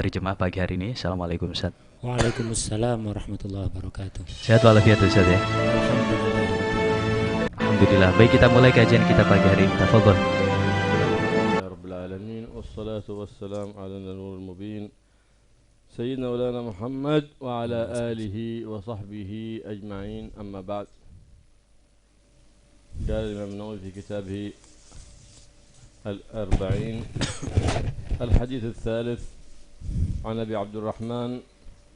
berjemaah pagi hari ini. Assalamualaikum Ustaz. Waalaikumsalam warahmatullahi wabarakatuh. Sehat walafiat Ustaz ya. Alhamdulillah. Baik, kita mulai kajian kita pagi hari ini. Tafadhol. Rabbil alamin wassalatu wassalamu ala nuril mubin sayyidina maulana Muhammad wa ala alihi wa sahbihi ajma'in, amma ba'd. قال الإمام النووي في كتابه الأربعين الحديث الثالث عن أبي عبد الرحمن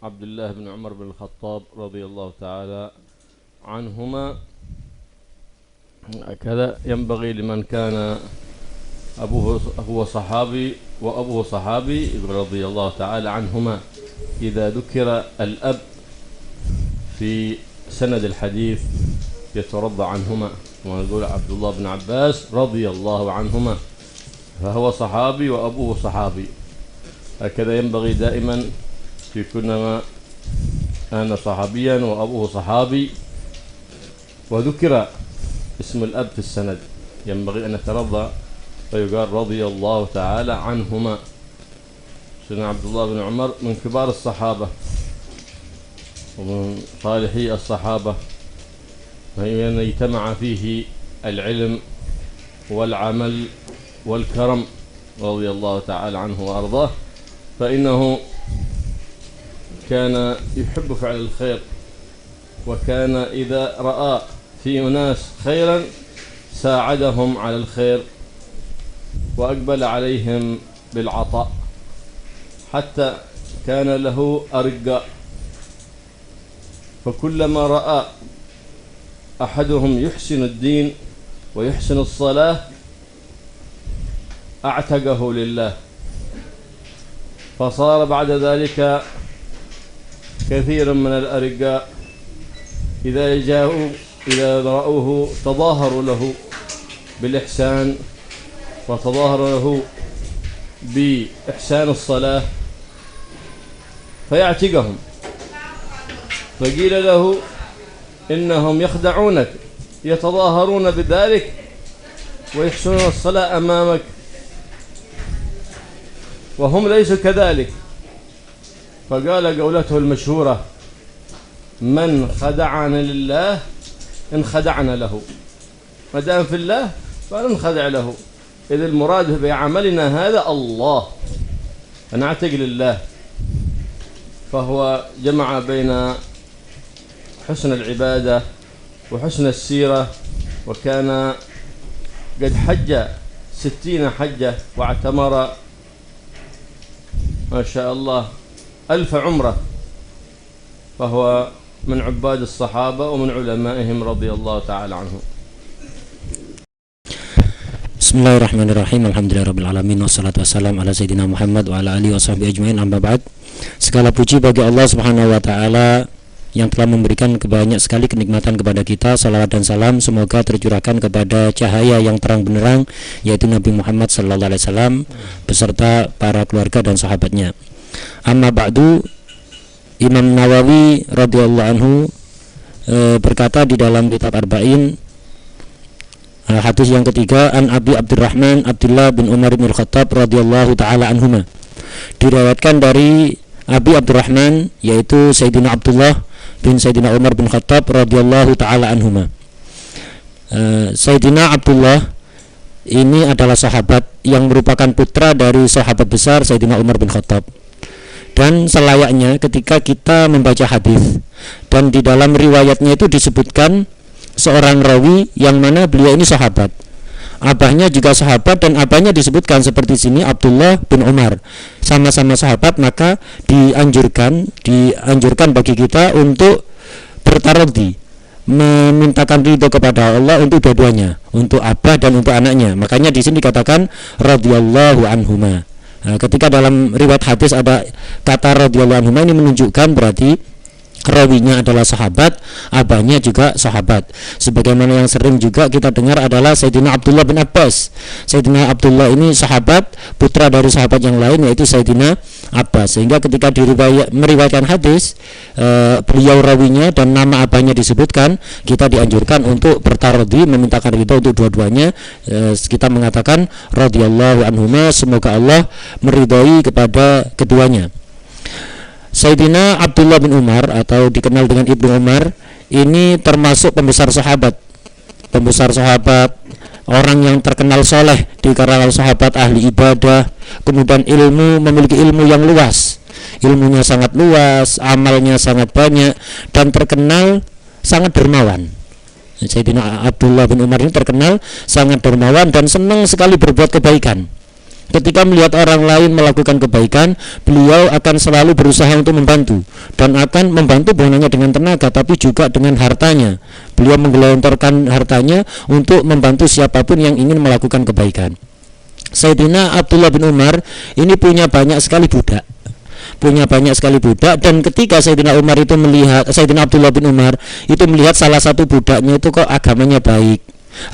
عبد الله بن عمر بن الخطاب رضي الله تعالى عنهما. كذا ينبغي لمن كان أبوه هو صحابي وأبوه صحابي رضي الله تعالى عنهما إذا ذكر الأب في سند الحديث يترضى عنهما، ونقول عبد الله بن عباس رضي الله عنهما، فهو صحابي وأبوه صحابي. هكذا ينبغي دائما في كلما أنا صحابيا وأبوه صحابي وذكر اسم الأب في السند ينبغي أن نترضى ويقال رضي الله تعالى عنهما. سيدنا عبد الله بن عمر من كبار الصحابة ومن صالحي الصحابة، فإن اجتمع فيه العلم والعمل والكرم رضي الله تعالى عنه وأرضاه، فإنه كان يحب فعل الخير، وكان إذا رأى في أناس خيرا ساعدهم على الخير وأقبل عليهم بالعطاء، حتى كان له أرقاء، فكلما رأى أحدهم يحسن الدين ويحسن الصلاة أعتقه لله، فصار بعد ذلك كثير من الأرقاء إذا رأوه تظاهروا له بالإحسان وتظاهروا له بإحسان الصلاة فيعتقهم، فقيل له إنهم يخدعونك، يتظاهرون بذلك ويحسنون الصلاة أمامك وهم ليسوا كذلك. فقال قولته المشهورة: من خدعنا لله انخدعنا له، ما دام في الله فننخدع له، إذ المراد بعملنا هذا الله، فنعتق لله. فهو جمع بين حسن العبادة وحسن السيرة، وكان قد حج 60 حجة واعتمر ما شاء الله 1000 عمرة، فهو من عباد الصحابة ومن علمائهم رضي الله تعالى عنهم. Bismillahirrahmanirrahim. Alhamdulillahirrabbilalamin. Wassalatu wassalam ala sayyidina Muhammad wa ala alihi wa sahbihi ajmain, amma ba'd. Segala puji bagi Allah subhanahu wa ta'ala yang telah memberikan banyak sekali kenikmatan kepada kita. Salawat dan salam semoga tercurahkan kepada cahaya yang terang benderang, yaitu Nabi Muhammad sallallahu alaihi wasallam beserta para keluarga dan sahabatnya. Amma ba'du, Imam Nawawi radhiyallahu anhu berkata di dalam kitab Arba'in, hadis yang ketiga, an Abi Abdurrahman Abdullah bin Umar bin Khattab radhiyallahu taala anhuma. Diriwayatkan dari Abi Abdurrahman, yaitu Sayyidina Abdullah bin Sayyidina Umar bin Khattab radhiyallahu taala anhuma. Sayyidina Abdullah ini adalah sahabat yang merupakan putra dari sahabat besar Sayyidina Umar bin Khattab. Dan selayaknya ketika kita membaca hadis dan di dalam riwayatnya itu disebutkan seorang rawi yang mana beliau ini sahabat, abahnya juga sahabat, dan abahnya disebutkan seperti sini Abdullah bin Umar, sama-sama sahabat, maka dianjurkan bagi kita untuk bertaradhi, memintakan ridho kepada Allah untuk dua-duanya, untuk abah dan untuk anaknya. Makanya di sini dikatakan radhiyallahu anhuma. Nah, ketika dalam riwayat hadis ada kata radhiyallahu anhuma, ini menunjukkan berarti rawinya adalah sahabat, abahnya juga sahabat. Sebagaimana yang sering juga kita dengar adalah Sayyidina Abdullah bin Abbas. Sayyidina Abdullah ini sahabat, putra dari sahabat yang lain, yaitu Sayyidina Abbas. Sehingga ketika meriwayatkan hadis, beliau rawinya dan nama abahnya disebutkan, kita dianjurkan untuk bertaradhi, memintakan ridho untuk dua-duanya. Kita mengatakan radhiyallahu anhuma, semoga Allah meridhai kepada keduanya. Sayyidina Abdullah bin Umar atau dikenal dengan Ibnu Umar ini termasuk pembesar sahabat, orang yang terkenal soleh di kalangan sahabat, ahli ibadah, kemudian memiliki ilmu yang luas, ilmunya sangat luas, amalnya sangat banyak, dan terkenal sangat dermawan. Sayyidina Abdullah bin Umar ini terkenal sangat dermawan dan senang sekali berbuat kebaikan. Ketika melihat orang lain melakukan kebaikan, beliau akan selalu berusaha untuk membantu, dan akan membantu bukan hanya dengan tenaga tapi juga dengan hartanya. Beliau menggelontorkan hartanya untuk membantu siapapun yang ingin melakukan kebaikan. Sayyidina Abdullah bin Umar ini punya banyak sekali budak, dan ketika Sayyidina Abdullah bin Umar itu melihat salah satu budaknya itu kok agamanya baik,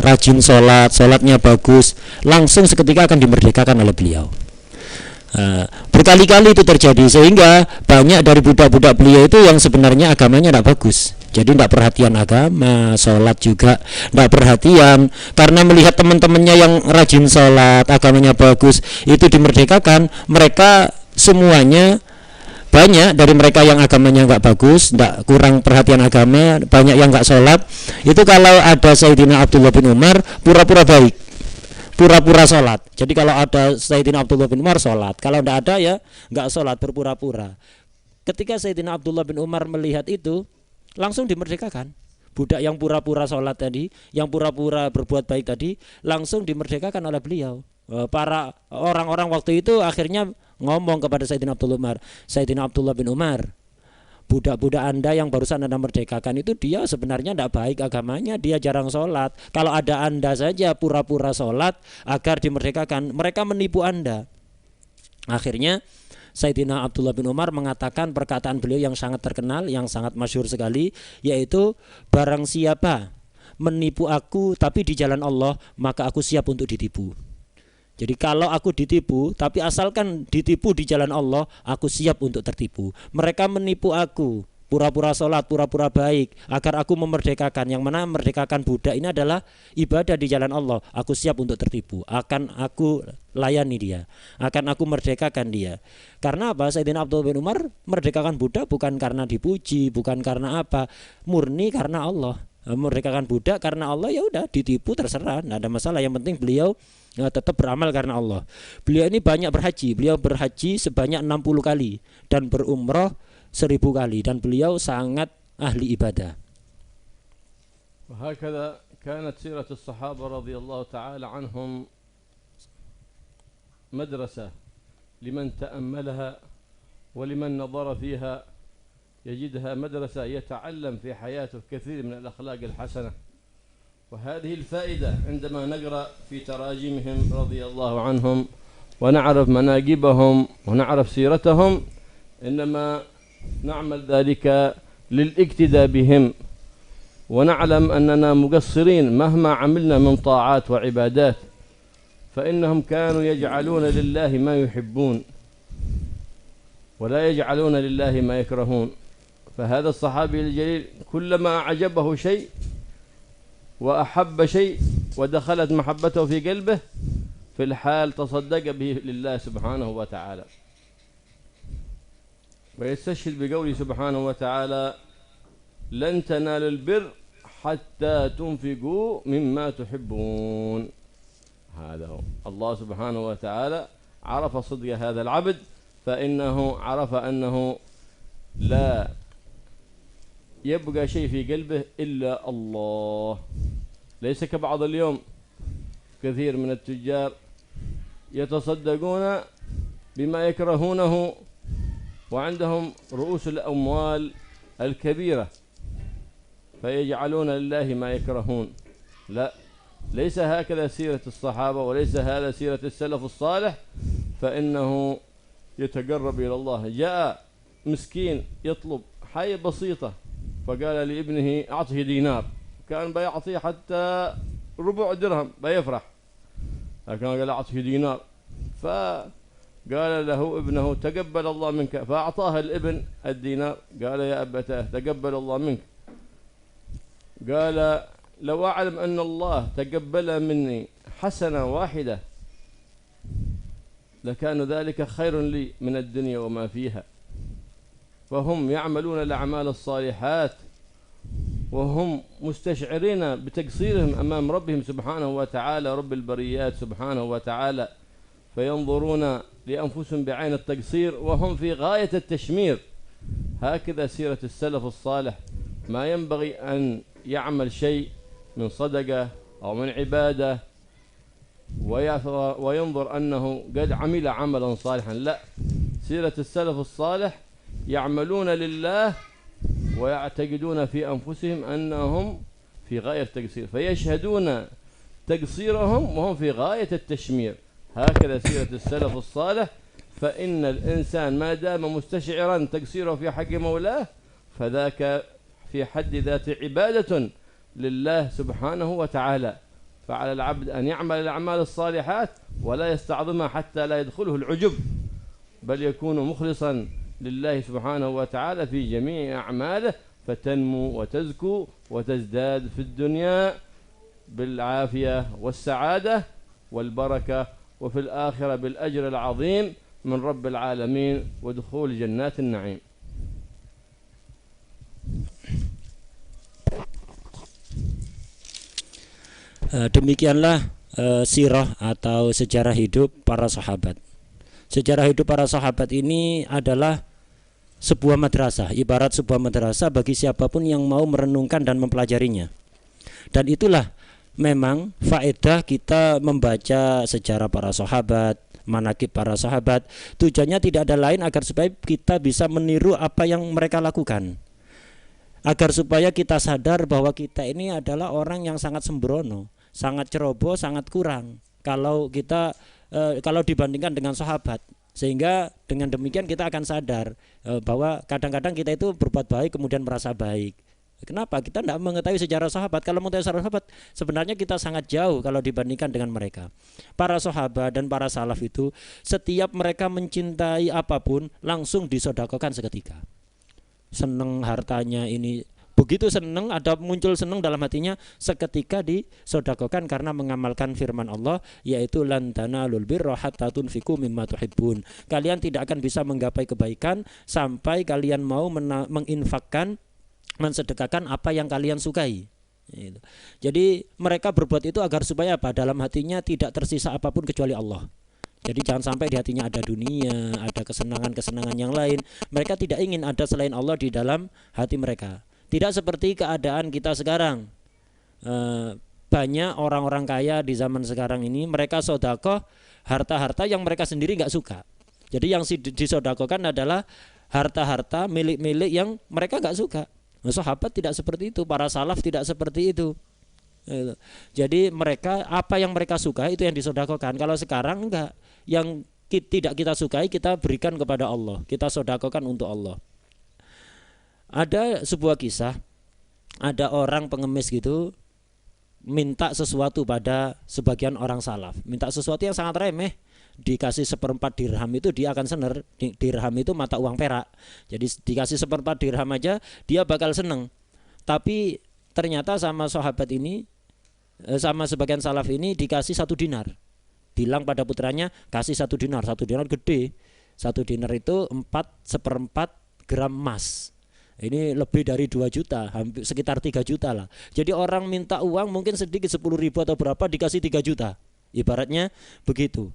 rajin sholatnya bagus, langsung seketika akan dimerdekakan oleh beliau. Berkali-kali itu terjadi, sehingga banyak dari budak-budak beliau itu yang sebenarnya agamanya tidak bagus, jadi tidak perhatian agama, sholat juga tidak perhatian. Karena melihat teman-temannya yang rajin sholat, agamanya bagus, itu dimerdekakan, mereka semuanya, banyak dari mereka yang agamanya nggak bagus, kurang perhatian agama, banyak yang nggak sholat. Itu kalau ada Sayyidina Abdullah bin Umar, pura-pura baik, pura-pura sholat. Jadi kalau ada Sayyidina Abdullah bin Umar sholat, kalau tidak ada ya nggak sholat, berpura-pura. Ketika Sayyidina Abdullah bin Umar melihat itu, langsung dimerdekakan. Budak yang pura-pura sholat tadi, yang pura-pura berbuat baik tadi, langsung dimerdekakan oleh beliau. Para orang-orang waktu itu akhirnya ngomong kepada Sayyidina Abdullah bin Umar, budak-budak Anda yang barusan Anda merdekakan itu dia sebenarnya tidak baik agamanya, dia jarang sholat. Kalau ada Anda saja pura-pura sholat agar dimerdekakan, mereka menipu Anda. Akhirnya Sayyidina Abdullah bin Umar mengatakan perkataan beliau yang sangat terkenal, yang sangat masyhur sekali, yaitu barang siapa menipu aku tapi di jalan Allah, maka aku siap untuk ditipu. Jadi kalau aku ditipu, tapi asalkan ditipu di jalan Allah, aku siap untuk tertipu. Mereka menipu aku, pura-pura sholat, pura-pura baik, agar aku memerdekakan. Yang mana memerdekakan budak ini adalah ibadah di jalan Allah. Aku siap untuk tertipu, akan aku layani dia, akan aku merdekakan dia. Karena apa? Sayyidina Abdullah bin Umar merdekakan budak bukan karena dipuji, bukan karena apa, murni karena Allah. Merdekakan budak karena Allah, ya udah, ditipu terserah, tidak ada masalah. Yang penting beliau tetap beramal karena Allah. Beliau ini banyak berhaji. Beliau berhaji sebanyak 60 kali dan berumrah 1000 kali, dan beliau sangat ahli ibadah. وهكذا كانت سيرة الصحابة رضي الله تعالى عنهم مدرسة لمن تأملها ولمن نظر فيها يجدها مدرسة يتعلم في حياته كثير من الأخلاق الحسنة. وهذه الفائدة عندما نقرأ في تراجمهم رضي الله عنهم ونعرف مناقبهم ونعرف سيرتهم، إنما نعمل ذلك للاقتداء بهم، ونعلم أننا مقصرين مهما عملنا من طاعات وعبادات، فإنهم كانوا يجعلون لله ما يحبون ولا يجعلون لله ما يكرهون. فهذا الصحابي الجليل كلما أعجبه شيء وأحب شيء ودخلت محبته في قلبه في الحال تصدق به لله سبحانه وتعالى، ويستشهد بقوله سبحانه وتعالى: لن تنالوا البر حتى تنفقوا مما تحبون. هذا هو الله سبحانه وتعالى عرف صدق هذا العبد، فإنه عرف أنه لا يبقى شيء في قلبه إلا الله. ليس كبعض اليوم كثير من التجار يتصدقون بما يكرهونه وعندهم رؤوس الأموال الكبيرة فيجعلون لله ما يكرهون. لا، ليس هكذا سيرة الصحابة، وليس هذا سيرة السلف الصالح، فإنه يتقرب إلى الله. جاء مسكين يطلب حاجة بسيطة فقال لابنه أعطه دينار، كان بيعطيه حتى ربع درهم بيفرح، لكن قال أعطه دينار، فقال له ابنه تقبل الله منك، فأعطاه الابن الدينار، قال يا أبتاه تقبل الله منك، قال لو أعلم أن الله تقبل مني حسنة واحدة لكان ذلك خير لي من الدنيا وما فيها. فهم يعملون الأعمال الصالحات وهم مستشعرين بتقصيرهم أمام ربهم سبحانه وتعالى، رب البريات سبحانه وتعالى، فينظرون لأنفسهم بعين التقصير وهم في غاية التشمير. هكذا سيرة السلف الصالح، ما ينبغي أن يعمل شيء من صدقة أو من عبادة وينظر أنه قد عمل عملا صالحا، لا، سيرة السلف الصالح يعملون لله ويعتقدون في أنفسهم أنهم في غاية التقصير، فيشهدون تقصيرهم وهم في غاية التشمير. هكذا سيرة السلف الصالح، فإن الإنسان ما دام مستشعرا تقصيره في حق مولاه فذاك في حد ذات عبادة لله سبحانه وتعالى. فعلى العبد أن يعمل الأعمال الصالحات ولا يستعظمها حتى لا يدخله العجب، بل يكون مخلصا لله سبحانه وتعالى في جميع أعماله، فتنمو وتزكو وتزداد في الدنيا بالعافية والسعادة والبركة، وفي الآخرة بالأجر العظيم من رب العالمين ودخول جنات النعيم. Demikianlah sirah atau sejarah hidup para sahabat. Sejarah hidup para sahabat ini adalah sebuah madrasah, ibarat sebuah madrasah bagi siapapun yang mau merenungkan dan mempelajarinya. Dan itulah memang faedah kita membaca sejarah para sahabat, manaqib para sahabat. Tujuannya tidak ada lain agar supaya kita bisa meniru apa yang mereka lakukan, agar supaya kita sadar bahwa kita ini adalah orang yang sangat sembrono, sangat ceroboh, sangat kurang kalau kita kalau dibandingkan dengan sahabat. Sehingga dengan demikian kita akan sadar bahwa kadang-kadang kita itu berbuat baik kemudian merasa baik. Kenapa? Kita tidak mengetahui sejarah sahabat. Kalau mengetahui sejarah sahabat, sebenarnya kita sangat jauh kalau dibandingkan dengan mereka. Para sahabat dan para salaf itu, setiap mereka mencintai apapun langsung disedekahkan seketika. Senang hartanya ini, begitu senang, ada muncul senang dalam hatinya, seketika disedekahkan karena mengamalkan firman Allah, yaitu lan tanalul birra hatta tunfiqu mimma tuhibbun. Kalian tidak akan bisa menggapai kebaikan sampai kalian mau menginfakkan, mensedekahkan apa yang kalian sukai. Jadi mereka berbuat itu agar supaya apa? Dalam hatinya tidak tersisa apapun kecuali Allah. Jadi jangan sampai di hatinya ada dunia, ada kesenangan-kesenangan yang lain. Mereka tidak ingin ada selain Allah di dalam hati mereka. Tidak seperti keadaan kita sekarang. Banyak orang-orang kaya di zaman sekarang ini, mereka sedekah harta-harta yang mereka sendiri nggak suka. Jadi yang disedekahkan adalah harta-harta milik-milik yang mereka nggak suka. Sahabat tidak seperti itu, para salaf tidak seperti itu. Jadi mereka apa yang mereka suka itu yang disedekahkan. Kalau sekarang enggak, yang tidak kita sukai kita berikan kepada Allah, kita sedekahkan untuk Allah. Ada sebuah kisah, ada orang pengemis gitu minta sesuatu pada sebagian orang salaf, minta sesuatu yang sangat remeh, dikasih 1/4 dirham itu dia akan seneng. Dirham itu mata uang perak, jadi dikasih 1/4 dirham aja dia bakal seneng. Tapi ternyata sama sahabat ini, sama sebagian salaf ini dikasih 1 dinar, bilang pada putranya kasih 1 dinar. 1 dinar gede, 1 dinar itu 1/4 gram emas. Ini lebih dari 2 juta, hampir sekitar 3 juta lah. Jadi orang minta uang mungkin sedikit 10.000 atau berapa dikasih 3 juta, ibaratnya begitu.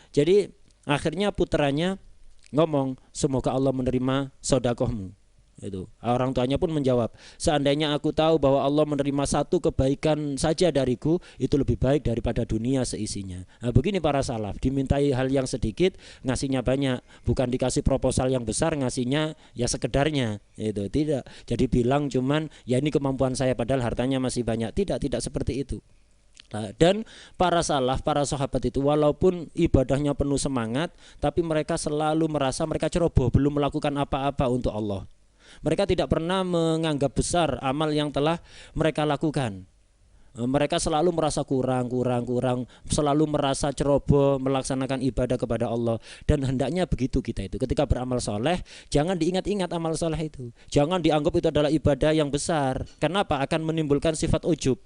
Jadi akhirnya putranya ngomong, semoga Allah menerima sedekahmu. Itu orang tuanya pun menjawab, seandainya aku tahu bahwa Allah menerima 1 kebaikan saja dariku, itu lebih baik daripada dunia seisinya. Begini para salaf, dimintai hal yang sedikit ngasihnya banyak, bukan dikasih proposal yang besar ngasihnya ya sekedarnya. Itu tidak, jadi bilang cuman ya ini kemampuan saya padahal hartanya masih banyak. Tidak seperti itu. Dan para salaf, para sahabat itu walaupun ibadahnya penuh semangat, tapi mereka selalu merasa mereka ceroboh, belum melakukan apa-apa untuk Allah. Mereka tidak pernah menganggap besar amal yang telah mereka lakukan. Mereka selalu merasa kurang, selalu merasa ceroboh melaksanakan ibadah kepada Allah. Dan hendaknya begitu kita itu. Ketika beramal soleh, jangan diingat-ingat amal soleh itu. Jangan dianggap itu adalah ibadah yang besar. Kenapa? Akan menimbulkan sifat ujub.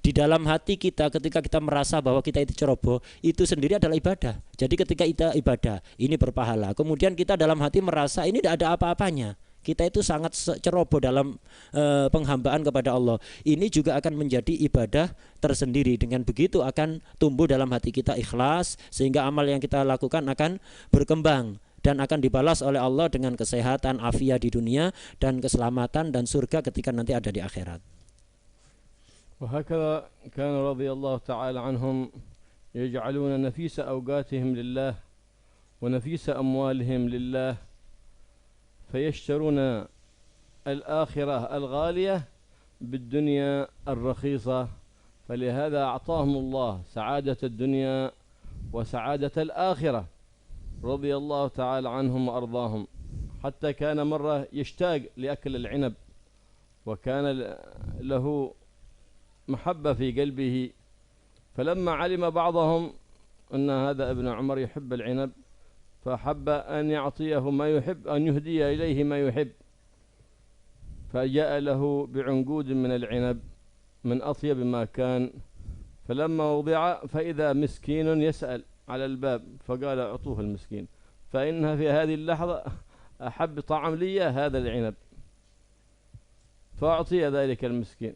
di dalam hati kita ketika kita merasa bahwa kita itu ceroboh, itu sendiri adalah ibadah. Jadi ketika kita ibadah, ini berpahala. Kemudian kita dalam hati merasa ini tidak ada apa-apanya, kita itu sangat ceroboh dalam penghambaan kepada Allah. Ini juga akan menjadi ibadah tersendiri. Dengan begitu akan tumbuh dalam hati kita ikhlas, sehingga amal yang kita lakukan akan berkembang dan akan dibalas oleh Allah dengan kesehatan, afiat di dunia, dan keselamatan dan surga ketika nanti ada di akhirat. وهكذا كان رضي الله تعالى عنهم يجعلون نفيس أوقاتهم لله ونفيس أموالهم لله، فيشترون الآخرة الغالية بالدنيا الرخيصة، فلهذا أعطاهم الله سعادة الدنيا وسعادة الآخرة رضي الله تعالى عنهم وأرضاهم. حتى كان مرة يشتاق لأكل العنب، وكان له محبة في قلبه، فلما علم بعضهم أن هذا ابن عمر يحب العنب فحب أن يعطيه ما يحب، أن يهدي إليه ما يحب، فجاء له بعنقود من العنب من أطيب ما كان، فلما وضع فإذا مسكين يسأل على الباب، فقال أعطوه المسكين، فإنها في هذه اللحظة أحب طعم لي هذا العنب، فأعطي ذلك المسكين.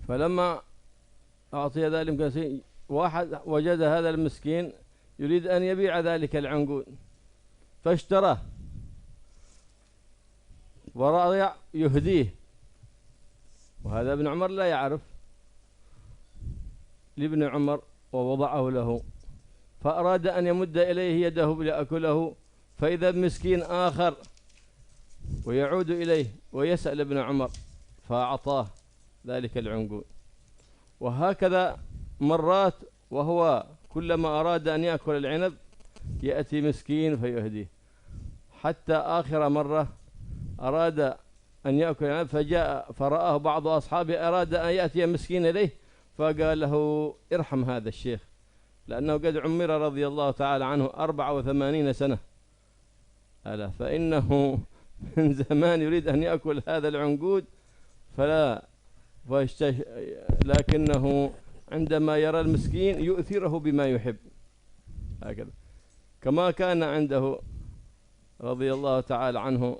فلما أعطي ذلك المسكين، واحد وجد هذا المسكين يريد أن يبيع ذلك العنقود فاشتراه ورضي يهديه، وهذا ابن عمر لا يعرف لابن عمر، ووضعه له، فأراد أن يمد إليه يده ليأكله، فإذا مسكين آخر ويعود إليه ويسأل ابن عمر فأعطاه ذلك العنقود. وهكذا مرات، وهو كلما أراد أن يأكل العنب يأتي مسكين فيهديه، حتى آخر مرة أراد أن يأكل العنب فجاء فرآه بعض أصحابه أراد أن يأتي مسكين إليه، فقال له ارحم هذا الشيخ، لأنه قد عمر رضي الله تعالى عنه 84 سنة، ألا فإنه من زمان يريد أن يأكل هذا العنقود لكنه عندما يرى المسكين يؤثره بما يحب، هكذا كما كان عنده رضي الله تعالى عنه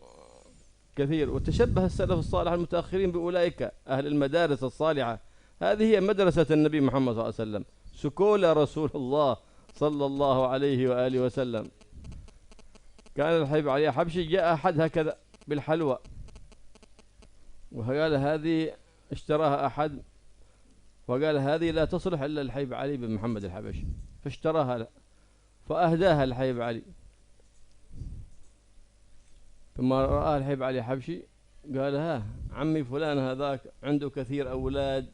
كثير. وتشبه السلف الصالح المتأخرين بأولئك أهل المدارس الصالحة، هذه هي مدرسة النبي محمد صلى الله عليه وسلم، سكول رسول الله صلى الله عليه وآله وسلم. كان الحبيب علي حبشي جاء أحد هكذا بالحلوى، وقال هذه اشتراها أحد، وقال هذه لا تصلح إلا الحبيب علي بن محمد الحبشي، فاشتراها فأهداها الحبيب علي. ثم رآها الحبيب علي حبشي قال ها عمي فلان هذاك عنده كثير أولاد،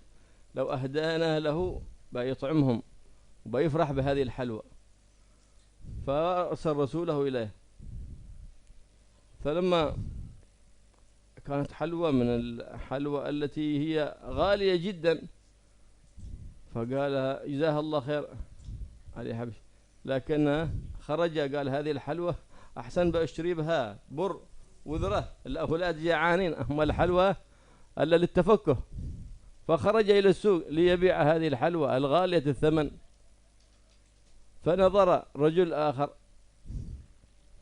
لو أهدانا له بيطعمهم وبيفرح بهذه الحلوى، فأرسل رسوله إليه. فلما كانت حلوى من الحلوى التي هي غالية جدا، فقال جزاها الله خير علي حبشي، لكن خرج قال هذه الحلوى أحسن بأشتري بها بر وذرة، الأولاد جعانين، أما الحلوى ألا للتفكه، فخرج إلى السوق ليبيع هذه الحلوى الغالية الثمن. فنظر رجل آخر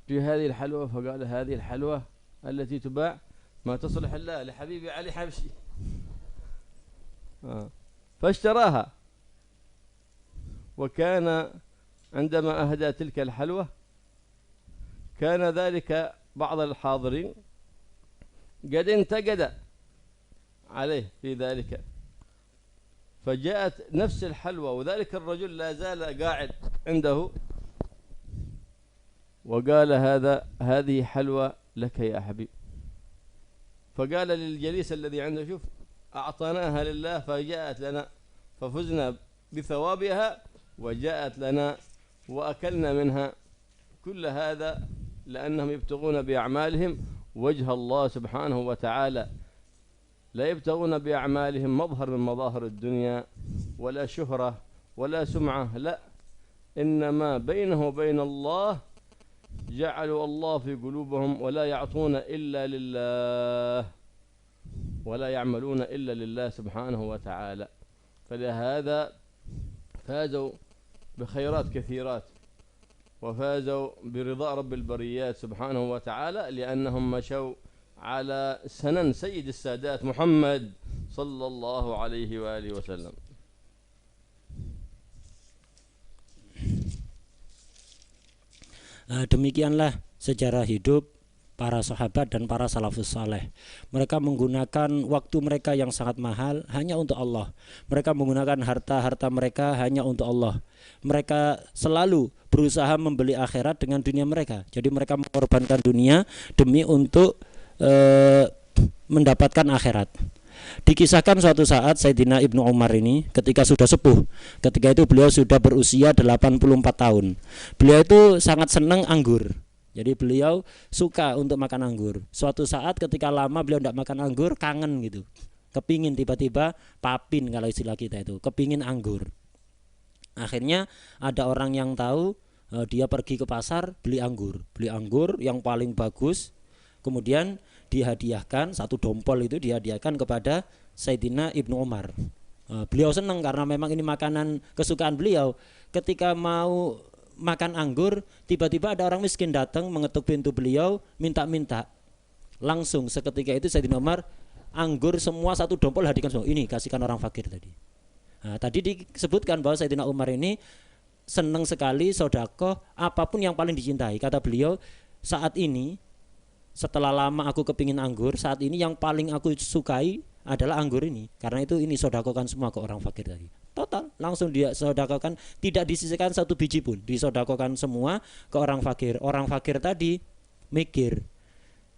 في هذه الحلوى فقال هذه الحلوى التي تباع ما تصلح إلا لحبيبي علي حبشي، فاشتراها. وكان عندما أهدى تلك الحلوى كان ذلك بعض الحاضرين قد انتقد عليه في ذلك، فجاءت نفس الحلوى وذلك الرجل لا زال قاعد عنده، وقال هذه حلوى لك يا حبيب. فقال للجليس الذي عنده شوف أعطيناها لله فجاءت لنا، ففزنا بثوابها وجاءت لنا وأكلنا منها، كل هذا لأنهم يبتغون بأعمالهم وجه الله سبحانه وتعالى، لا يبتغون بأعمالهم مظهر من مظاهر الدنيا ولا شهرة ولا سمعة، لا، إنما بينه وبين الله جعلوا الله في قلوبهم ولا يعطون إلا لله. ولا يعملون إلا لله سبحانه وتعالى. فلهذا فازوا بخيرات كثيرات وفازوا برضا رب البريات سبحانه وتعالى، لأنهم مشوا على سنن سيد السادات محمد صلى الله عليه وآله وسلم. Demikianlah sejarah hidup para sahabat dan para salafus saleh. Mereka menggunakan waktu mereka yang sangat mahal hanya untuk Allah. Mereka menggunakan harta-harta mereka hanya untuk Allah. Mereka selalu berusaha membeli akhirat dengan dunia mereka. Jadi mereka mengorbankan dunia demi untuk mendapatkan akhirat. Dikisahkan suatu saat Sayyidina Ibnu Umar ini ketika sudah sepuh, ketika itu beliau sudah berusia 84 tahun. Beliau itu sangat senang anggur. Jadi beliau suka untuk makan anggur. Suatu saat ketika lama beliau tidak makan anggur, kangen gitu. Kepingin tiba-tiba papin kalau istilah kita itu, kepingin anggur. Akhirnya ada orang yang tahu, dia pergi ke pasar beli anggur yang paling bagus. Kemudian dihadiahkan, satu dompol itu dihadiahkan kepada Sayyidina Ibnu Umar. Beliau senang karena memang ini makanan kesukaan beliau. Ketika mau makan anggur, tiba-tiba ada orang miskin datang mengetuk pintu beliau, minta-minta. Langsung seketika itu Sayyidina Umar, anggur semua satu dompol hadiahkan semua. Ini kasihkan orang fakir tadi. Nah, tadi disebutkan bahwa Sayyidina Umar ini senang sekali sedekah, apapun yang paling dicintai. Kata beliau, saat ini setelah lama aku kepingin anggur, saat ini yang paling aku sukai adalah anggur ini. Karena itu ini sedekahkan semua ke orang fakir tadi. Total, langsung dia sedekahkan, tidak disisihkan satu biji pun, disedekahkan semua ke orang fakir. Orang fakir tadi mikir,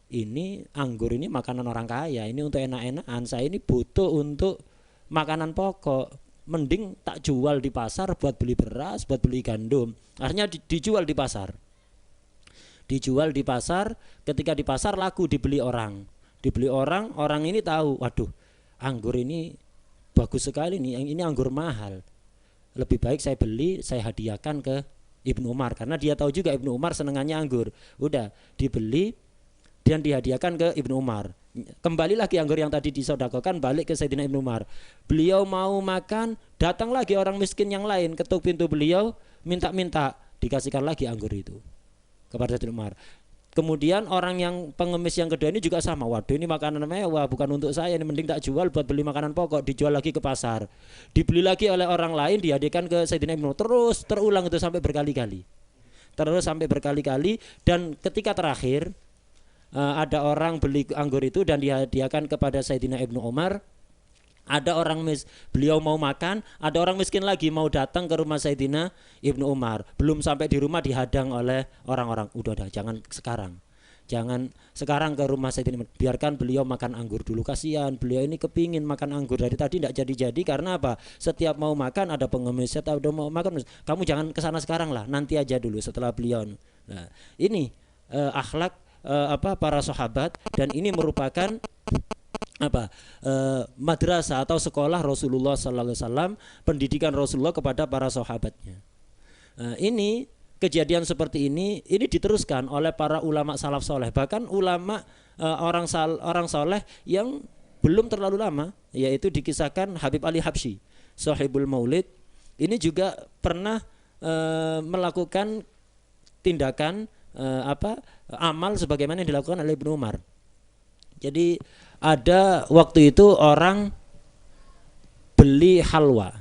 ini anggur ini makanan orang kaya, ini untuk enak-enakan, saya ini butuh untuk makanan pokok. Mending tak jual di pasar buat beli beras, buat beli gandum. Akhirnya dijual di pasar. Dijual di pasar, ketika di pasar laku, dibeli orang. Dibeli orang, orang ini tahu, waduh, anggur ini bagus sekali nih, ini anggur mahal. Lebih baik saya beli, saya hadiahkan ke Ibnu Umar, karena dia tahu juga Ibnu Umar senengannya anggur. Udah dibeli dan dihadiahkan ke Ibnu Umar. Kembali lagi anggur yang tadi disedekahkan balik ke Sayyidina Ibnu Umar. Beliau mau makan, datang lagi orang miskin yang lain, ketuk pintu beliau, minta-minta, dikasihkan lagi anggur itu kepada Sayyidina Umar. Kemudian orang yang pengemis yang kedua ini juga sama. Waduh, ini makanan mewah, bukan untuk saya, ini mending tak jual buat beli makanan pokok. Dijual lagi ke pasar, dibeli lagi oleh orang lain, dihadiahkan ke Sayyidina Ibnu Umar. Terus terulang itu sampai berkali-kali. Dan ketika terakhir ada orang beli anggur itu dan dihadiahkan kepada Sayyidina Ibnu Umar. Ada orang beliau mau makan, ada orang miskin lagi mau datang ke rumah Sayyidina Ibnu Umar. Belum sampai di rumah dihadang oleh orang-orang. Udah, jangan sekarang ke rumah Sayyidina Umar. Biarkan beliau makan anggur dulu, kasihan. Beliau ini kepingin makan anggur dari tadi tidak jadi-jadi karena apa? Setiap mau makan ada pengemis, setiap mau makan, kamu jangan kesana sekarang lah, nanti aja dulu setelah beliau. Nah, ini akhlak para sahabat, dan ini merupakan madrasah atau sekolah Rasulullah sallallahu alaihi wasallam, pendidikan Rasulullah kepada para sahabatnya. Ini kejadian seperti ini diteruskan oleh para ulama salaf soleh, bahkan ulama orang soleh yang belum terlalu lama, yaitu dikisahkan Habib Ali Habsyi, Sahibul Maulid. Ini juga pernah melakukan tindakan amal sebagaimana yang dilakukan oleh Ibnu Umar. Jadi ada waktu itu orang beli halwa.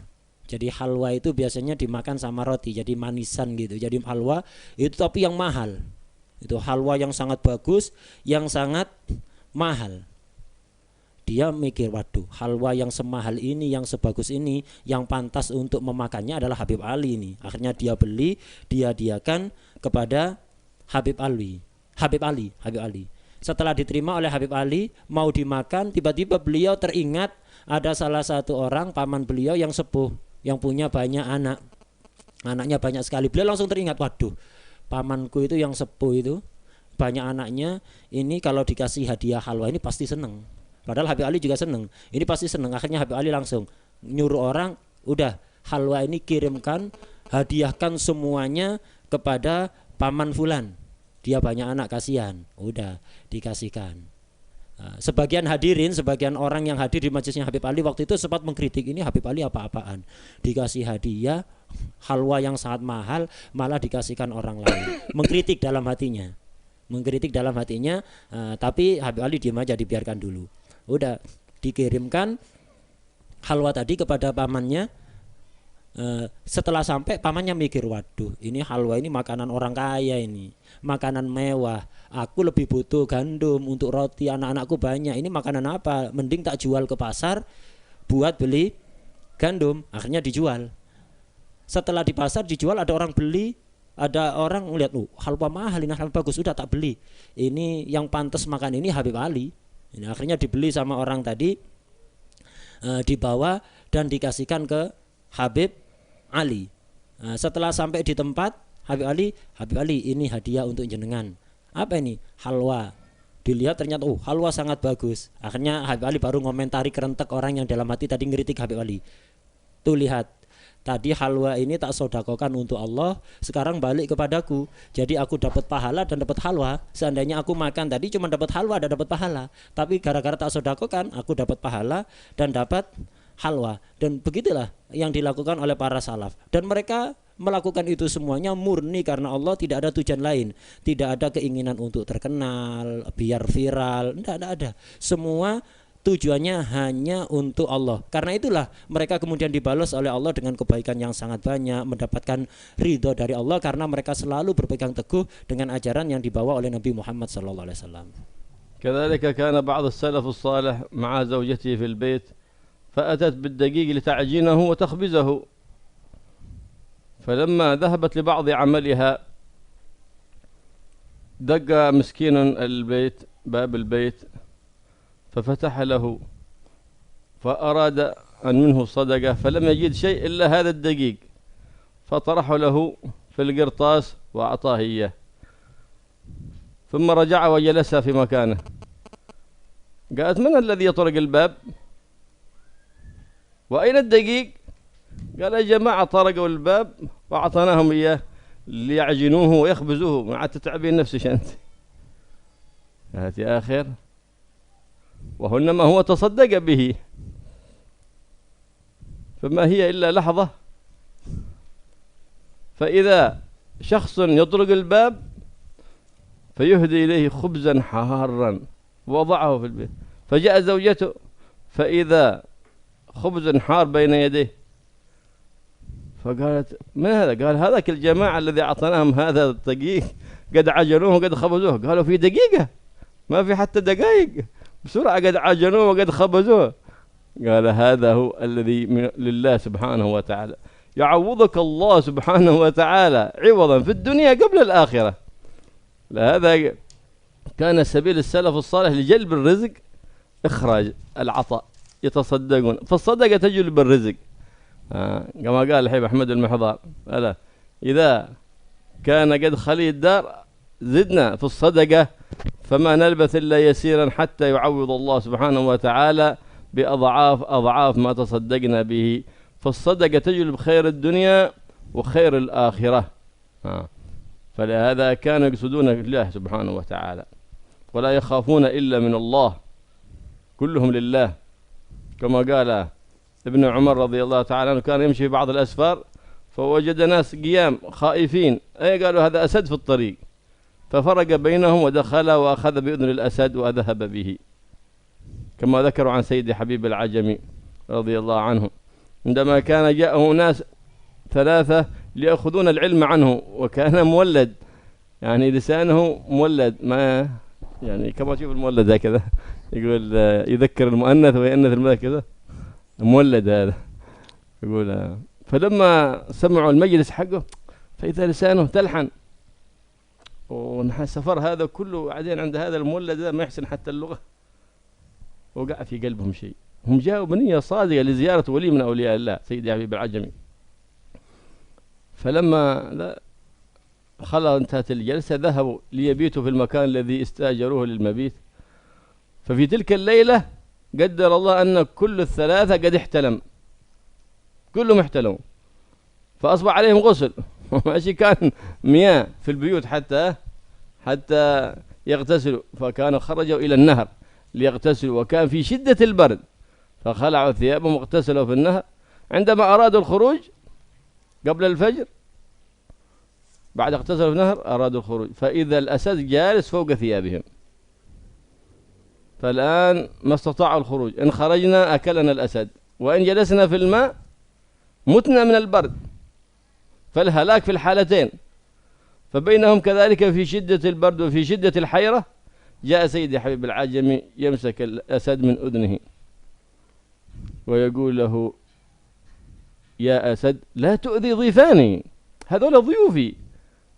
Jadi halwa itu biasanya dimakan sama roti, jadi manisan gitu. Jadi halwa itu tapi yang mahal. Itu halwa yang sangat bagus, yang sangat mahal. Dia mikir, waduh, halwa yang semahal ini, yang sebagus ini, yang pantas untuk memakannya adalah Habib Ali ini. Akhirnya dia beli, dia hadiahkan kepada Habib Ali. Setelah diterima oleh Habib Ali, mau dimakan, tiba-tiba beliau teringat ada salah satu orang paman beliau yang sepuh, yang punya banyak anak. Anaknya banyak sekali. Beliau langsung teringat, waduh, pamanku itu yang sepuh itu banyak anaknya, ini kalau dikasih hadiah halwa ini pasti seneng. Padahal Habib Ali juga seneng. Ini pasti seneng. Akhirnya Habib Ali langsung nyuruh orang, udah, halwa ini kirimkan, hadiahkan semuanya kepada paman fulan. Dia banyak anak, kasihan. Udah dikasihkan. Sebagian hadirin, sebagian orang yang hadir di majelisnya Habib Ali waktu itu sempat mengkritik, ini Habib Ali apa-apaan, dikasih hadiah halwa yang sangat mahal malah dikasihkan orang lain. Mengkritik dalam hatinya, tapi Habib Ali diam aja, dibiarkan dulu. Udah dikirimkan halwa tadi kepada pamannya. Setelah sampai pamannya mikir, waduh, ini halwa ini makanan orang kaya, ini makanan mewah, aku lebih butuh gandum untuk roti, anak-anakku banyak, ini makanan apa, mending tak jual ke pasar buat beli gandum. Akhirnya dijual. Setelah di pasar dijual, ada orang beli, ada orang melihat, halwa mahal, ini halwa bagus, sudah tak beli, ini yang pantas makan ini Habib Ali. Ini akhirnya dibeli sama orang tadi, dibawa dan dikasihkan ke Habib Ali. Setelah sampai di tempat, Habib Ali, ini hadiah untuk jenengan. Apa ini? Halwa. Dilihat ternyata halwa sangat bagus. Akhirnya Habib Ali baru ngomentari kerentek orang yang dalam hati tadi ngeritik Habib Ali. Tuh lihat, tadi halwa ini tak sodakokan untuk Allah, sekarang balik kepadaku. Jadi aku dapat pahala dan dapat halwa. Seandainya aku makan tadi cuma dapat halwa dan dapat pahala, tapi gara-gara tak sodakokan, aku dapat pahala dan dapat halwa. Dan begitulah yang dilakukan oleh para salaf, dan mereka melakukan itu semuanya murni karena Allah, tidak ada tujuan lain, tidak ada keinginan untuk terkenal, biar viral, tidak ada. Semua tujuannya hanya untuk Allah. Karena itulah mereka kemudian dibalas oleh Allah dengan kebaikan yang sangat banyak, mendapatkan ridho dari Allah karena mereka selalu berpegang teguh dengan ajaran yang dibawa oleh Nabi Muhammad SAW. كذلك كان بعض السلف الصالح مع زوجته في البيت فأتت بالدقيق لتعجينه وتخبزه، فلما ذهبت لبعض عملها دق مسكين البيت باب البيت ففتح له فأراد أن منه صدقة، فلم يجد شيء إلا هذا الدقيق، فطرح له في القرطاس وأعطاه إياه، ثم رجع وجلس في مكانه. قالت: من الذي يطرق الباب؟ وأين الدقيق؟ قال: يا جماعة طرقوا الباب وأعطيناهم إياه ليعجنوه ويخبزوه، ما عاد تتعبين نفسك أنت. قالت: يا آخر، وهنما هو تصدق به، فما هي إلا لحظة، فإذا شخص يطرق الباب فيهدي إليه خبزا حارا ووضعه في البيت، فجاء زوجته فإذا خبز حار بين يديه، فقالت: من هذا؟ قال: هذاك الجماعة الذي أعطناهم هذا الدقيق قد عجنوه وقد خبزوه. قالوا: في دقيقة؟ ما في حتى دقائق، بسرعة قد عجنوه وقد خبزوه. قال: هذا هو الذي لله سبحانه وتعالى، يعوضك الله سبحانه وتعالى عوضا في الدنيا قبل الآخرة. لهذا كان سبيل السلف الصالح لجلب الرزق إخراج العطاء، يتصدقون، فالصدقة تجلب الرزق. كما قال الحبيب أحمد المحضار: ألا إذا كان قد خلي الدار زدنا في الصدقة فما نلبث إلا يسيرا حتى يعوض الله سبحانه وتعالى بأضعاف أضعاف ما تصدقنا به. فالصدقة تجلب خير الدنيا وخير الآخرة. فلهذا كانوا يقصدون الله سبحانه وتعالى ولا يخافون إلا من الله، كلهم لله. كما قال ابن عمر رضي الله تعالى عنه: كان يمشي في بعض الأسفار فوجد ناس قيام خائفين، قالوا هذا أسد في الطريق، ففرق بينهم ودخل وأخذ بأذن الأسد وذهب به، كما ذكروا عن سيد حبيب العجمي رضي الله عنه عندما كان جاءه ناس 3 ليأخذون العلم عنه، وكان مولد، يعني لسانه مولد، ما يعني كما تشوف المولد هكذا، يقول يذكر المؤنث ويأنث المذكر، مولد هذا. يقول فلما سمعوا المجلس حقه فإذا لسانه تلحن، ونحن السفر هذا كله بعدين عند هذا المولد هذا ما يحسن حتى اللغة، وقع في قلبهم شيء. هم جاءوا بنية صادقة لزيارة ولي من أولياء الله سيدي حبيب العجمي. فلما خلص انتهت الجلسة ذهبوا ليبيتوا في المكان الذي استأجروه للمبيت. ففي تلك الليلة قدر الله أن كل ال3 قد احتلم، كلهم احتلموا، فأصبح عليهم غسل ماشي، كان مياه في البيوت حتى يغتسلوا، فكانوا خرجوا إلى النهر ليغتسلوا، وكان في شدة البرد فخلعوا ثيابهم واغتسلوا في النهر. عندما أرادوا الخروج قبل الفجر بعد اغتسلوا في النهر أرادوا الخروج، فإذا الأسد جالس فوق ثيابهم، فالآن ما استطاعوا الخروج. إن خرجنا أكلنا الأسد، وإن جلسنا في الماء متنا من البرد، فالهلاك في الحالتين. فبينهم كذلك في شدة البرد وفي شدة الحيرة جاء سيدي حبيب العجمي يمسك الأسد من أذنه ويقول له: يا أسد لا تؤذي ضيفاني، هذول ضيوفي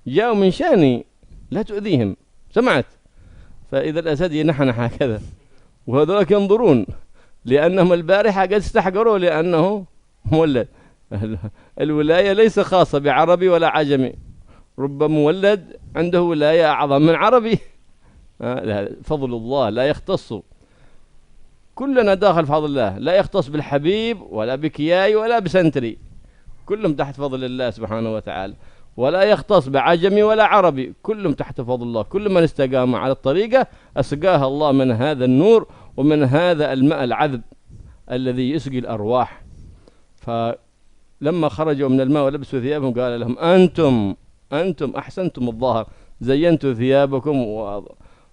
جاءوا من شاني، لا تؤذيهم، سمعت؟ فإذا الأسد ينحنح هكذا، وهذول ينظرون لأنهم البارحة قد استحقروا لأنه مولد. الولاية ليس خاصة بعربي ولا عجمي، رب مولد عنده ولاية أعظم من عربي. فضل الله لا يختص، كلنا داخل فضل الله، لا يختص بالحبيب ولا بكياي ولا بسنتري، كلهم تحت فضل الله سبحانه وتعالى، ولا يختص بعجمي ولا عربي، كلهم تحت فضل الله. كل من استقام على الطريقة أسقاها الله من هذا النور ومن هذا الماء العذب الذي يسقي الأرواح. فلما خرجوا من الماء ولبسوا ثيابهم قال لهم: أنتم أحسنتم الظاهر، زينتوا ثيابكم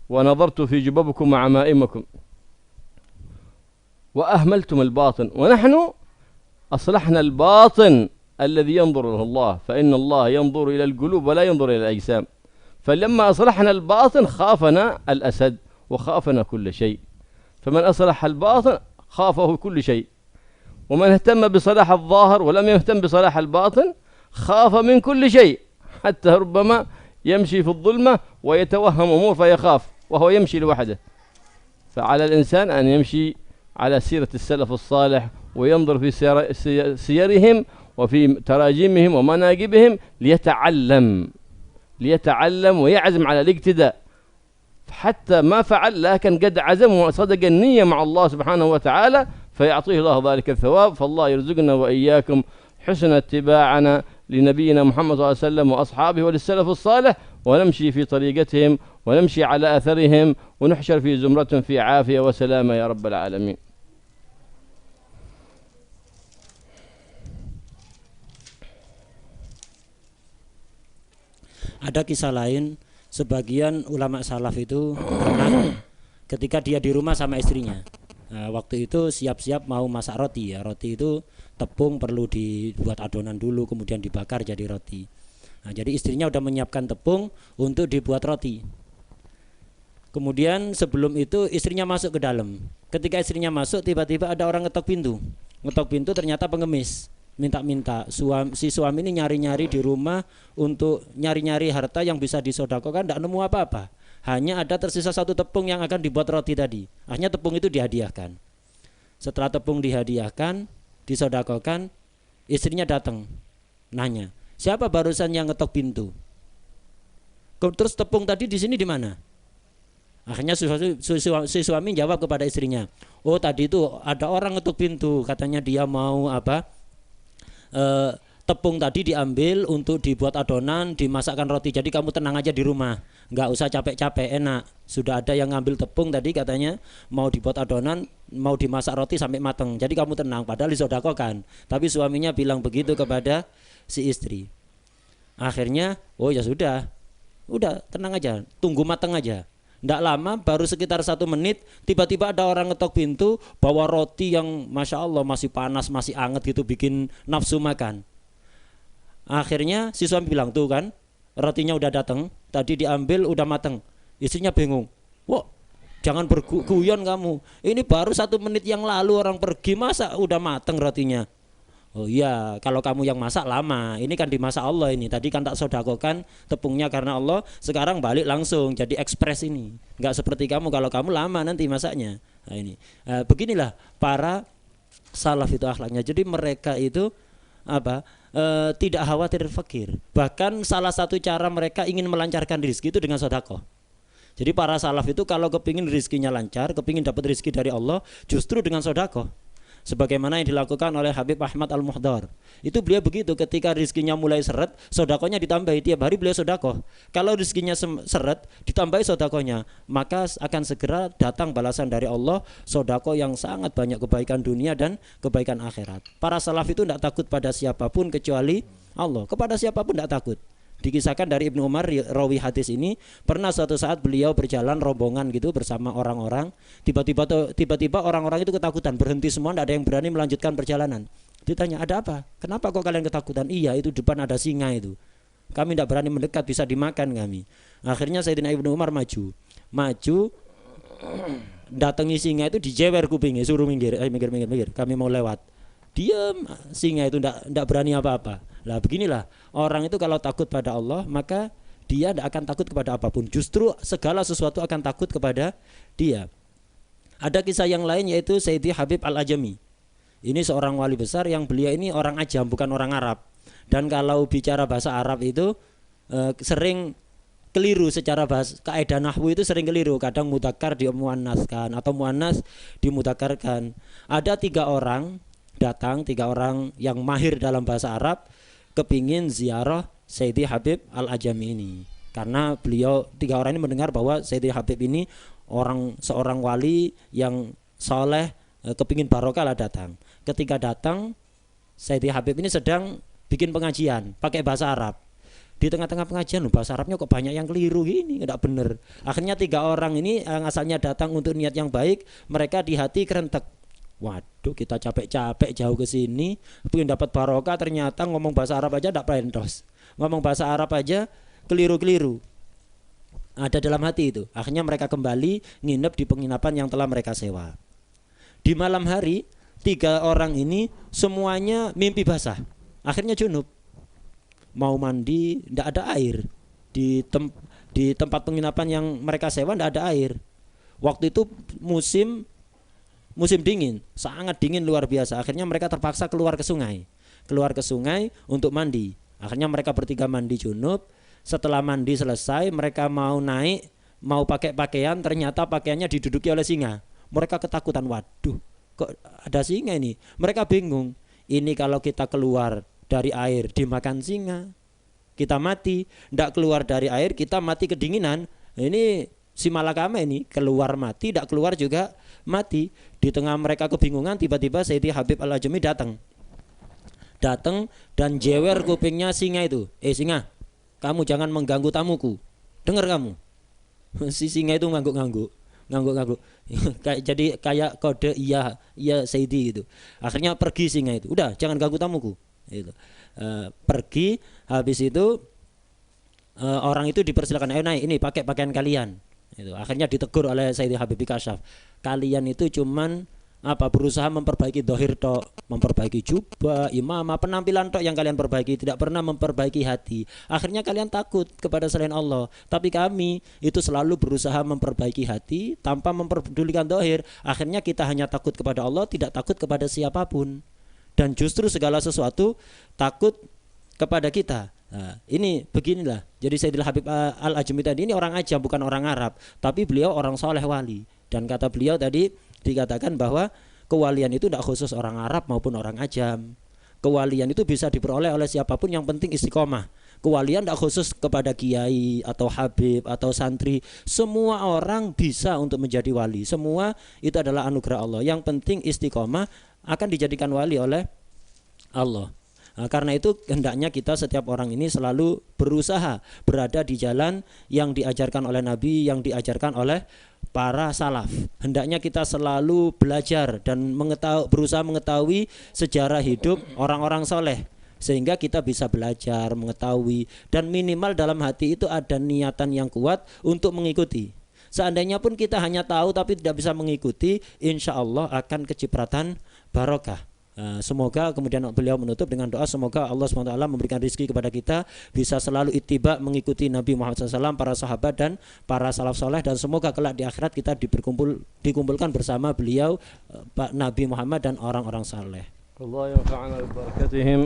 ونظرت في جببكم مع مائمكم، وأهملتم الباطن، ونحن أصلحنا الباطن الذي ينظر له الله، فإن الله ينظر إلى القلوب ولا ينظر إلى الأجسام. فلما أصلحنا الباطن خافنا الأسد وخافنا كل شيء، فمن أصلح الباطن خافه كل شيء، ومن اهتم بصلاح الظاهر ولم يهتم بصلاح الباطن خاف من كل شيء، حتى ربما يمشي في الظلمة ويتوهم أمور فيخاف وهو يمشي لوحده. فعلى الإنسان أن يمشي على سيرة السلف الصالح وينظر في سيرهم وفي تراجمهم ومناقبهم ليتعلم ويعزم على الاقتداء، حتى ما فعل لكن قد عزم وصدق النية مع الله سبحانه وتعالى فيعطيه الله ذلك الثواب. فالله يرزقنا وإياكم حسن اتباعنا لنبينا محمد صلى الله عليه وسلم وأصحابه وللسلف الصالح، ونمشي في طريقتهم ونمشي على أثرهم، ونحشر في زمرة في عافية وسلامة يا رب العالمين. Ada kisah lain, sebagian ulama salaf itu pernah ketika dia di rumah sama istrinya. Nah, waktu itu siap-siap mau masak roti ya. Roti itu tepung perlu dibuat adonan dulu, kemudian dibakar jadi roti. Nah, jadi istrinya udah menyiapkan tepung untuk dibuat roti. Kemudian sebelum itu istrinya masuk ke dalam. Ketika istrinya masuk, tiba-tiba ada orang ngetok pintu. Ngetok pintu ternyata pengemis. Minta-minta, si suami ini nyari-nyari di rumah untuk nyari-nyari harta yang bisa disodakokan, tidak nemu apa-apa. Hanya ada tersisa satu tepung yang akan dibuat roti tadi. Akhirnya tepung itu dihadiahkan. Setelah tepung dihadiahkan, disodakokan, istrinya datang, nanya, siapa barusan yang ngetok pintu? Terus tepung tadi di sini di mana? Akhirnya si suami jawab kepada istrinya, oh tadi itu ada orang ngetok pintu, katanya dia mau tepung tadi diambil untuk dibuat adonan, dimasakkan roti. Jadi kamu tenang aja di rumah, nggak usah capek-capek, enak. Sudah ada yang ngambil tepung tadi, katanya mau dibuat adonan, mau dimasak roti sampai matang. Jadi kamu tenang, padahal disodakokan. Tapi suaminya bilang begitu kepada si istri. Akhirnya, oh ya sudah tenang aja, tunggu matang aja. Nggak lama, baru sekitar 1 menit, tiba-tiba ada orang ngetok pintu, bawa roti yang Masya Allah masih panas, masih anget gitu, bikin nafsu makan. Akhirnya si suami bilang, tuh kan rotinya udah datang, tadi diambil udah matang. Istrinya bingung, wah jangan berguyon kamu, ini baru 1 menit yang lalu orang pergi, masa udah matang rotinya? Oh iya, kalau kamu yang masak lama, ini kan dimasak Allah ini. Tadi kan tak sodakokan tepungnya karena Allah, sekarang balik langsung jadi ekspres ini. Enggak seperti kamu, kalau kamu lama nanti masaknya. Nah ini, beginilah para salaf itu akhlaknya. Jadi mereka itu tidak khawatir fakir. Bahkan salah satu cara mereka ingin melancarkan rezeki itu dengan sedekah. Jadi para salaf itu kalau kepingin rezekinya lancar, kepingin dapat rezeki dari Allah, justru dengan sedekah. sebagaimana yang dilakukan oleh Habib Ahmad Al-Muhdar. Itu beliau begitu, ketika rizkinya mulai seret, sodakohnya ditambahi, tiap hari beliau sodakoh. Kalau rizkinya seret, ditambahi sodakohnya, maka akan segera datang balasan dari Allah, sodakoh yang sangat banyak, kebaikan dunia dan kebaikan akhirat. Para salaf itu tidak takut pada siapapun kecuali Allah, kepada siapapun tidak takut. Dikisahkan dari Ibnu Umar, rawi hadis ini, pernah suatu saat beliau berjalan rombongan gitu bersama orang-orang, tiba-tiba orang-orang itu ketakutan, berhenti semua, tidak ada yang berani melanjutkan perjalanan. Ditanya, ada apa? Kenapa kok kalian ketakutan? Iya, itu depan ada singa itu, kami tidak berani mendekat, bisa dimakan kami. Akhirnya Sayyidina Ibnu Umar maju, datangi singa itu, dijewer kupingnya, suruh minggir, minggir, kami mau lewat. Diam, singa itu tidak berani apa-apa. Lah beginilah orang itu kalau takut pada Allah, maka dia tidak akan takut kepada apapun. Justru segala sesuatu akan takut kepada dia. Ada kisah yang lain, yaitu Sayyidi Habib Al-Ajami. Ini seorang wali besar yang beliau ini orang ajam, bukan orang Arab. Dan kalau bicara bahasa Arab itu sering keliru secara bahasa, kaidah nahwu itu sering keliru. Kadang mudzakkar dimuannaskan atau muannas dimudzakarkan. Ada 3 orang datang, 3 orang yang mahir dalam bahasa Arab, kepingin ziarah Sayyidi Habib Al-Ajami ini. Karena beliau 3 orang ini mendengar bahwa Sayyidi Habib ini seorang wali yang soleh, kepingin barokah lah datang. Ketika datang, Sayyidi Habib ini sedang bikin pengajian pakai bahasa Arab. Di tengah-tengah pengajian, bahasa Arabnya kok banyak yang keliru gini, enggak bener. Akhirnya 3 orang ini yang asalnya datang untuk niat yang baik, mereka di hati kerentek. Waduh, kita capek-capek jauh ke sini, pengen dapat barokah, ternyata ngomong bahasa Arab aja tidak pentos. Ngomong bahasa Arab aja keliru-keliru. Ada dalam hati itu. Akhirnya mereka kembali nginep di penginapan yang telah mereka sewa. Di malam hari, 3 orang ini semuanya mimpi basah. Akhirnya junub. Mau mandi, tidak ada air. Di tempat penginapan yang mereka sewa tidak ada air. Waktu itu musim dingin, sangat dingin luar biasa. Akhirnya mereka terpaksa keluar ke sungai untuk mandi. Akhirnya mereka bertiga mandi junub. Setelah mandi selesai, mereka mau naik, mau pakai pakaian, ternyata pakaiannya diduduki oleh singa. Mereka ketakutan, waduh, kok ada singa ini? Mereka bingung, ini kalau kita keluar dari air dimakan singa, kita mati. Tidak keluar dari air, kita mati kedinginan. Ini si malakama ini keluar mati, tidak keluar juga mati. Di tengah mereka kebingungan, tiba-tiba Sayyidi Habib Al-Ajami datang dan jewer kupingnya singa itu. Singa, kamu jangan mengganggu tamuku, dengar kamu. Si singa itu ngangguk-ngangguk. Jadi kayak kode iya Sayyidi itu. Akhirnya pergi singa itu, udah jangan ganggu tamuku itu. Pergi. Habis itu orang itu dipersilakan, ayo naik, ini pakai pakaian kalian itu. Akhirnya ditegur oleh Sayyidi Habib Kasyaf, kalian itu cuman berusaha memperbaiki dohir tok, memperbaiki jubah, imamah, penampilan tok yang kalian perbaiki, tidak pernah memperbaiki hati. Akhirnya kalian takut kepada selain Allah. Tapi kami itu selalu berusaha memperbaiki hati tanpa memperdulikan dohir. Akhirnya kita hanya takut kepada Allah, tidak takut kepada siapapun. Dan justru segala sesuatu takut kepada kita. Nah, ini beginilah. Jadi Sayyidil Habib Al-Ajami tadi ini orang ajam, bukan orang Arab, tapi beliau orang soleh wali. Dan kata beliau tadi dikatakan bahwa kewalian itu tidak khusus orang Arab maupun orang ajam. Kewalian itu bisa diperoleh oleh siapapun, yang penting istiqomah. Kewalian tidak khusus kepada kiai atau habib atau santri. Semua orang bisa untuk menjadi wali. Semua itu adalah anugerah Allah. Yang penting istiqomah akan dijadikan wali oleh Allah. Nah, karena itu hendaknya kita setiap orang ini selalu berusaha berada di jalan yang diajarkan oleh Nabi, yang diajarkan oleh para salaf. Hendaknya kita selalu belajar dan berusaha mengetahui sejarah hidup orang-orang soleh, sehingga kita bisa belajar, mengetahui, dan minimal dalam hati itu ada niatan yang kuat untuk mengikuti. Seandainya pun kita hanya tahu tapi tidak bisa mengikuti, insya Allah akan kecipratan barokah. Semoga kemudian beliau menutup dengan doa, semoga Allah SWT memberikan rezeki kepada kita, bisa selalu ittiba mengikuti Nabi Muhammad SAW, para sahabat dan para salaf soleh, dan semoga kelak di akhirat kita dikumpulkan bersama beliau, Pak Nabi Muhammad dan orang-orang saleh. Allah yanfa'ana bi barakatihim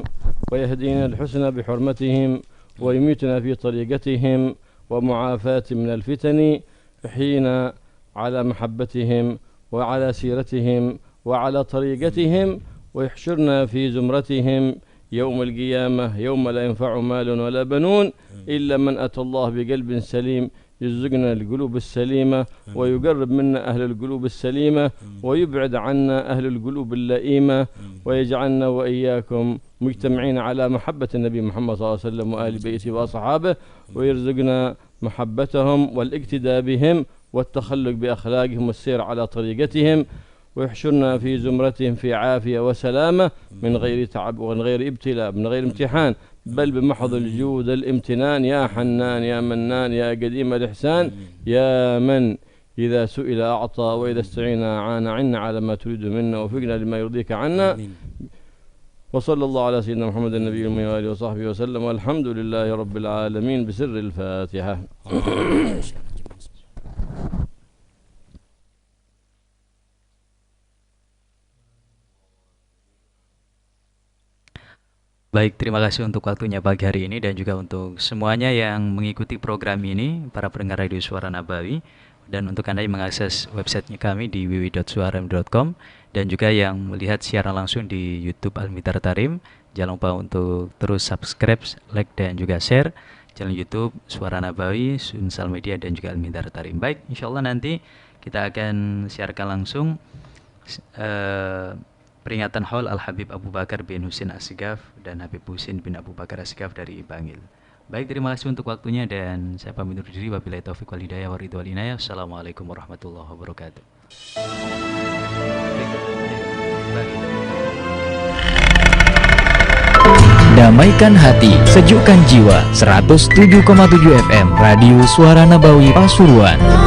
wa yahdina al-husna bi hurmatihim wa yumitna fi tariqatihim wa mu'afati min al-fitani hina ala mahabbatihim wa ala siratihim وعلى طريقتهم ويحشرنا في زمرتهم يوم القيامة يوم لا ينفع مال ولا بنون إلا من أتى الله بقلب سليم يرزقنا القلوب السليمة ويقرب منا أهل القلوب السليمة ويبعد عنا أهل القلوب اللئيمة ويجعلنا وإياكم مجتمعين على محبة النبي محمد صلى الله عليه وسلم وآل بيته وأصحابه ويرزقنا محبتهم والاقتداء بهم والتخلق بأخلاقهم والسير على طريقتهم ويحشرنا في زمرتهم في عافية وسلامة من غير تعب ومن غير ابتلاء من غير امتحان بل بمحض الجود الامتنان يا حنان يا منان يا قديم الإحسان يا من إذا سئل أعطى وإذا استعين أعان عنا على ما تريد منا وفقنا لما يرضيك عنا وصلى الله على سيدنا محمد النبي الأمي وآله وصحبه وسلم والحمد لله رب العالمين بسر الفاتحة. Baik, terima kasih untuk waktunya pagi hari ini dan juga untuk semuanya yang mengikuti program ini, para pendengar Radio Suara Nabawi, dan untuk Anda yang mengakses websitenya kami di www.suaram.com dan juga yang melihat siaran langsung di YouTube Al-Mitar Tarim. Jangan lupa untuk terus subscribe, like, dan juga share channel YouTube Suara Nabawi, Sunsal Media, dan juga Al-Mitar Tarim. Baik, insya Allah nanti kita akan siarkan langsung peringatan haul Al-Habib Abu Bakar bin Husin Asgaf dan Habib Husin bin Abu Bakar Asgaf dari Bangil. Baik, terima kasih untuk waktunya dan saya pamit undur diri. Wabillahi taufiq wal hidayah wa ridwal inayah. Assalamualaikum warahmatullahi wabarakatuh. Damaikan hati, sejukkan jiwa. 107,7 FM Radio Suara Nabawi Pasuruan.